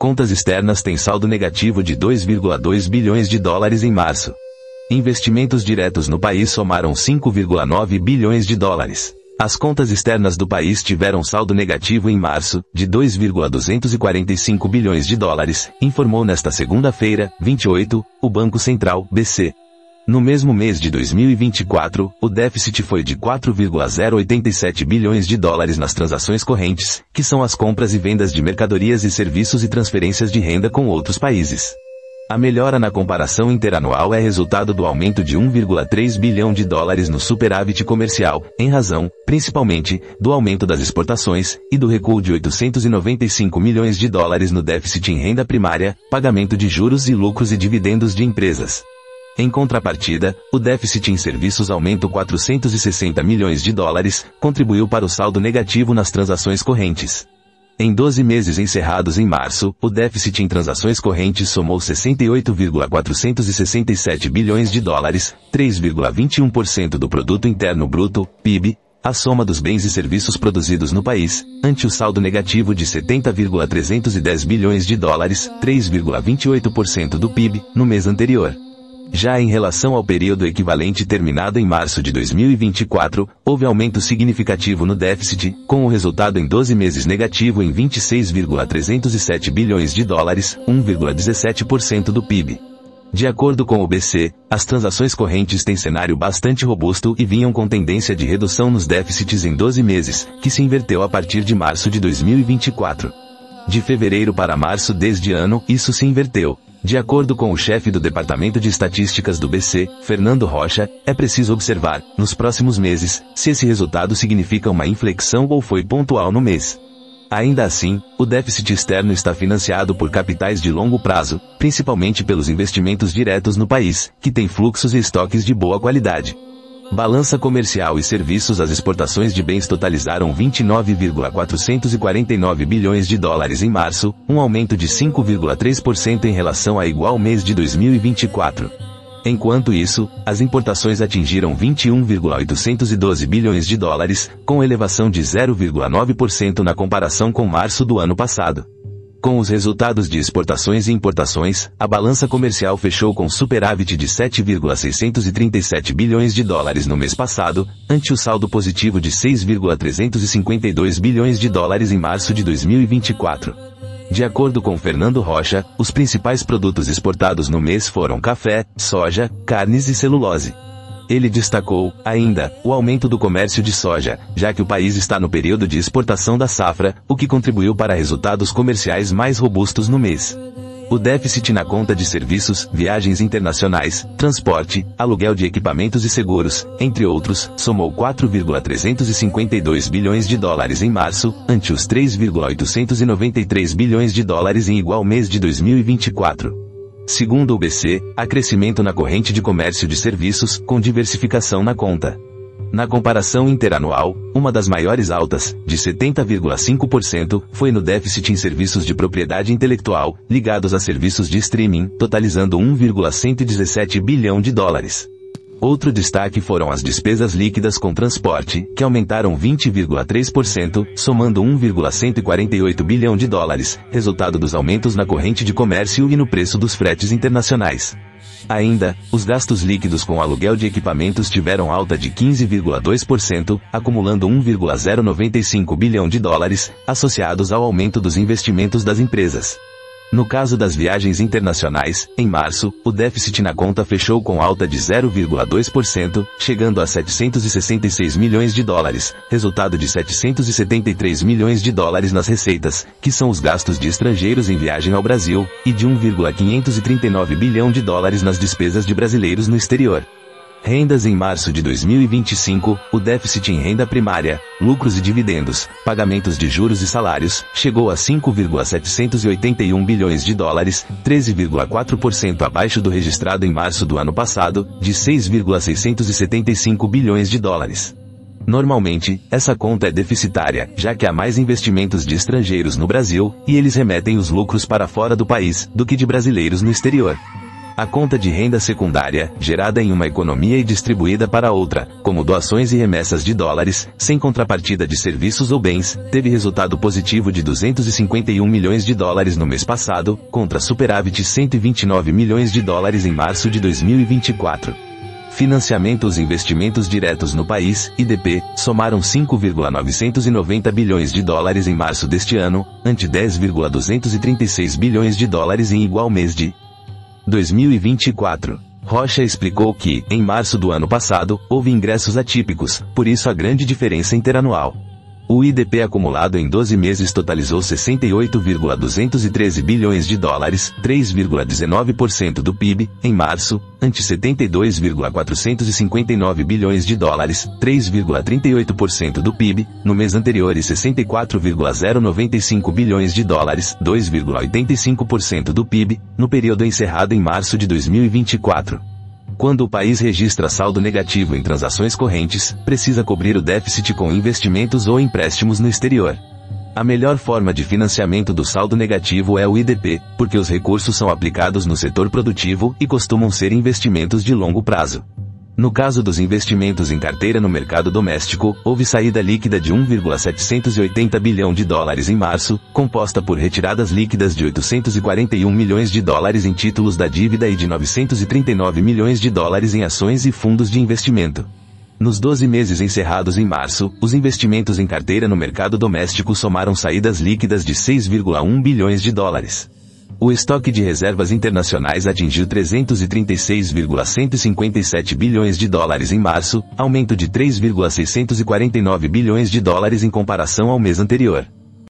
Contas externas têm saldo negativo de 2,2 bilhões de dólares em março. Investimentos diretos no país somaram 5,9 bilhões de dólares. As contas externas do país tiveram saldo negativo em março, de 2,245 bilhões de dólares, informou nesta segunda-feira, 28, o Banco Central, BC. No mesmo mês de 2024, o déficit foi de 4,087 bilhões de dólares nas transações correntes, que são as compras e vendas de mercadorias e serviços e transferências de renda com outros países. A melhora na comparação interanual é resultado do aumento de 1,3 bilhão de dólares no superávit comercial, em razão, principalmente, do aumento das exportações, e do recuo de 895 milhões de dólares no déficit em renda primária, pagamento de juros e lucros e dividendos de empresas. Em contrapartida, o déficit em serviços aumento 460 milhões de dólares, contribuiu para o saldo negativo nas transações correntes. Em 12 meses encerrados em março, o déficit em transações correntes somou 68,467 bilhões de dólares, 3,21% do produto interno bruto, PIB, a soma dos bens e serviços produzidos no país, ante o saldo negativo de 70,310 bilhões de dólares, 3,28% do PIB, no mês anterior. Já em relação ao período equivalente terminado em março de 2024, houve aumento significativo no déficit, com o resultado em 12 meses negativo em 26,307 bilhões de dólares, 1,17% do PIB. De acordo com o BC, as transações correntes têm cenário bastante robusto e vinham com tendência de redução nos déficits em 12 meses, que se inverteu a partir de março de 2024. De fevereiro para março deste ano, isso se inverteu. De acordo com o chefe do Departamento de Estatísticas do BC, Fernando Rocha, é preciso observar, nos próximos meses, se esse resultado significa uma inflexão ou foi pontual no mês. Ainda assim, o déficit externo está financiado por capitais de longo prazo, principalmente pelos investimentos diretos no país, que tem fluxos e estoques de boa qualidade. Balança comercial e serviços. As exportações de bens totalizaram 29,449 bilhões de dólares em março, um aumento de 5,3% em relação a igual mês de 2024. Enquanto isso, as importações atingiram 21,812 bilhões de dólares, com elevação de 0,9% na comparação com março do ano passado. Com os resultados de exportações e importações, a balança comercial fechou com superávit de 7,637 bilhões de dólares no mês passado, ante o saldo positivo de 6,352 bilhões de dólares em março de 2024. De acordo com Fernando Rocha, os principais produtos exportados no mês foram café, soja, carnes e celulose. Ele destacou, ainda, o aumento do comércio de soja, já que o país está no período de exportação da safra, o que contribuiu para resultados comerciais mais robustos no mês. O déficit na conta de serviços, viagens internacionais, transporte, aluguel de equipamentos e seguros, entre outros, somou 4,352 bilhões de dólares em março, ante os 3,893 bilhões de dólares em igual mês de 2024. Segundo o BC, há crescimento na corrente de comércio de serviços, com diversificação na conta. Na comparação interanual, uma das maiores altas, de 70,5%, foi no déficit em serviços de propriedade intelectual, ligados a serviços de streaming, totalizando 1,117 bilhão de dólares. Outro destaque foram as despesas líquidas com transporte, que aumentaram 20,3%, somando 1,148 bilhão de dólares, resultado dos aumentos na corrente de comércio e no preço dos fretes internacionais. Ainda, os gastos líquidos com aluguel de equipamentos tiveram alta de 15,2%, acumulando 1,095 bilhão de dólares, associados ao aumento dos investimentos das empresas. No caso das viagens internacionais, em março, o déficit na conta fechou com alta de 0,2%, chegando a 766 milhões de dólares, resultado de 773 milhões de dólares nas receitas, que são os gastos de estrangeiros em viagem ao Brasil, e de 1,539 bilhão de dólares nas despesas de brasileiros no exterior. Rendas. Em março de 2025, o déficit em renda primária, lucros e dividendos, pagamentos de juros e salários, chegou a 5,781 bilhões de dólares, 13,4% abaixo do registrado em março do ano passado, de 6,675 bilhões de dólares. Normalmente, essa conta é deficitária, já que há mais investimentos de estrangeiros no Brasil, e eles remetem os lucros para fora do país, do que de brasileiros no exterior. A conta de renda secundária, gerada em uma economia e distribuída para outra, como doações e remessas de dólares, sem contrapartida de serviços ou bens, teve resultado positivo de 251 milhões de dólares no mês passado, contra superávit 129 milhões de dólares em março de 2024. Financiamento. Os investimentos diretos no país, IDP, somaram 5,990 bilhões de dólares em março deste ano, ante 10,236 bilhões de dólares em igual mês de 2024. Rocha explicou que, em março do ano passado, houve ingressos atípicos, por isso a grande diferença interanual. O IDP acumulado em 12 meses totalizou 68,213 bilhões de dólares, 3,19% do PIB, em março, ante 72,459 bilhões de dólares, 3,38% do PIB, no mês anterior e 64,095 bilhões de dólares, 2,85% do PIB, no período encerrado em março de 2024. Quando o país registra saldo negativo em transações correntes, precisa cobrir o déficit com investimentos ou empréstimos no exterior. A melhor forma de financiamento do saldo negativo é o IDP, porque os recursos são aplicados no setor produtivo e costumam ser investimentos de longo prazo. No caso dos investimentos em carteira no mercado doméstico, houve saída líquida de 1,780 bilhão de dólares em março, composta por retiradas líquidas de 841 milhões de dólares em títulos da dívida e de 939 milhões de dólares em ações e fundos de investimento. Nos 12 meses encerrados em março, os investimentos em carteira no mercado doméstico somaram saídas líquidas de 6,1 bilhões de dólares. O estoque de reservas internacionais atingiu 336,157 bilhões de dólares em março, aumento de 3,649 bilhões de dólares em comparação ao mês anterior.